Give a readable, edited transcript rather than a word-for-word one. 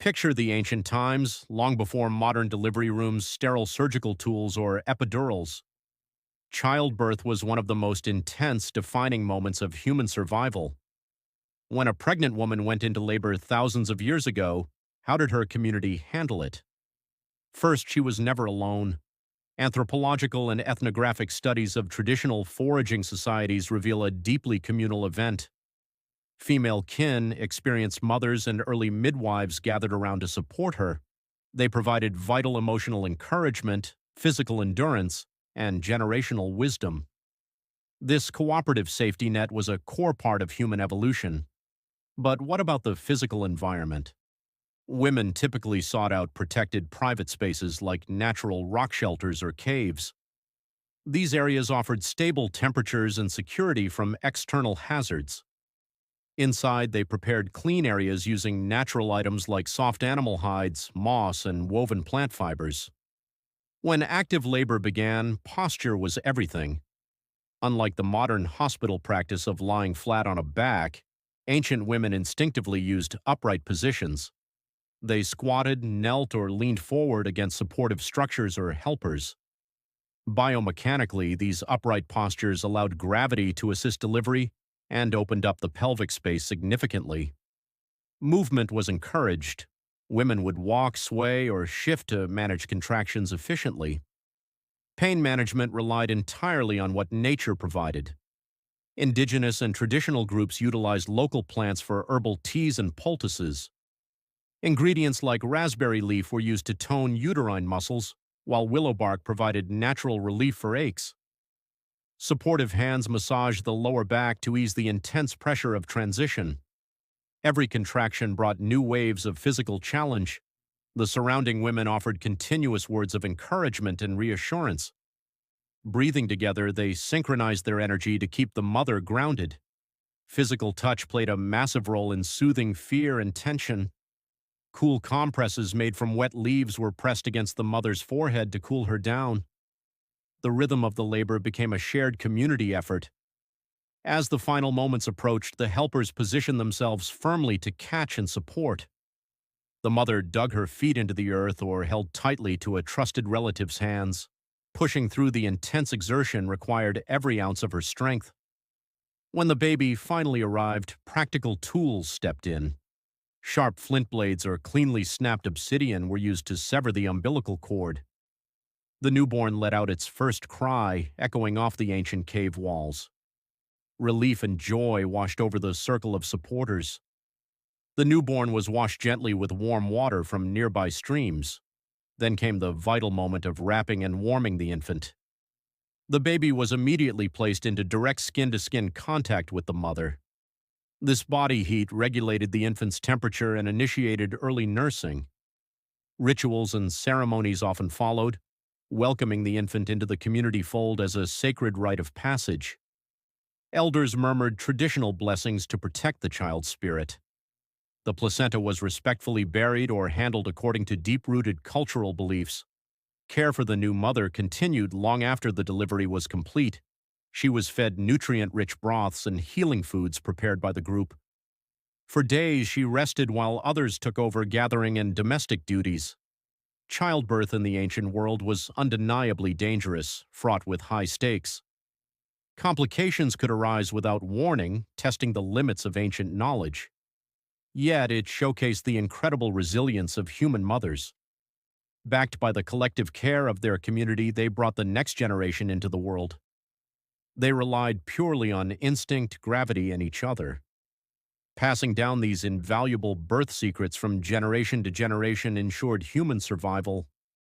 Picture the ancient times, long before modern delivery rooms, sterile surgical tools, or epidurals. Childbirth was one of the most intense, defining moments of human survival. When a pregnant woman went into labor thousands of years ago, how did her community handle it? First, she was never alone. Anthropological and ethnographic studies of traditional foraging societies reveal a deeply communal event. Female kin, experienced mothers, and early midwives gathered around to support her. They provided vital emotional encouragement, physical endurance, and generational wisdom. This cooperative safety net was a core part of human evolution. But what about the physical environment? Women typically sought out protected private spaces like natural rock shelters or caves. These areas offered stable temperatures and security from external hazards. Inside, they prepared clean areas using natural items like soft animal hides, moss, and woven plant fibers. When active labor began, posture was everything. Unlike the modern hospital practice of lying flat on a back, ancient women instinctively used upright positions. They squatted, knelt, or leaned forward against supportive structures or helpers. Biomechanically, these upright postures allowed gravity to assist delivery and opened up the pelvic space significantly. Movement was encouraged. Women would walk, sway, or shift to manage contractions efficiently. Pain management relied entirely on what nature provided. Indigenous and traditional groups utilized local plants for herbal teas and poultices. Ingredients like raspberry leaf were used to tone uterine muscles, while willow bark provided natural relief for aches. Supportive hands massaged the lower back to ease the intense pressure of transition. Every contraction brought new waves of physical challenge. The surrounding women offered continuous words of encouragement and reassurance. Breathing together, they synchronized their energy to keep the mother grounded. Physical touch played a massive role in soothing fear and tension. Cool compresses made from wet leaves were pressed against the mother's forehead to cool her down. The rhythm of the labor became a shared community effort. As the final moments approached, the helpers positioned themselves firmly to catch and support. The mother dug her feet into the earth or held tightly to a trusted relative's hands. Pushing through the intense exertion required every ounce of her strength. When the baby finally arrived, practical tools stepped in. Sharp flint blades or cleanly snapped obsidian were used to sever the umbilical cord. The newborn let out its first cry, echoing off the ancient cave walls. Relief and joy washed over the circle of supporters. The newborn was washed gently with warm water from nearby streams. Then came the vital moment of wrapping and warming the infant. The baby was immediately placed into direct skin-to-skin contact with the mother. This body heat regulated the infant's temperature and initiated early nursing. Rituals and ceremonies often followed, welcoming the infant into the community fold as a sacred rite of passage. Elders murmured traditional blessings to protect the child's spirit. The placenta was respectfully buried or handled according to deep-rooted cultural beliefs. Care for the new mother continued long after the delivery was complete. She was fed nutrient-rich broths and healing foods prepared by the group. For days, she rested while others took over gathering and domestic duties. Childbirth in the ancient world was undeniably dangerous, fraught with high stakes. Complications could arise without warning, testing the limits of ancient knowledge. Yet it showcased the incredible resilience of human mothers. Backed by the collective care of their community, they brought the next generation into the world. They relied purely on instinct, gravity, and each other. Passing down these invaluable birth secrets from generation to generation ensured human survival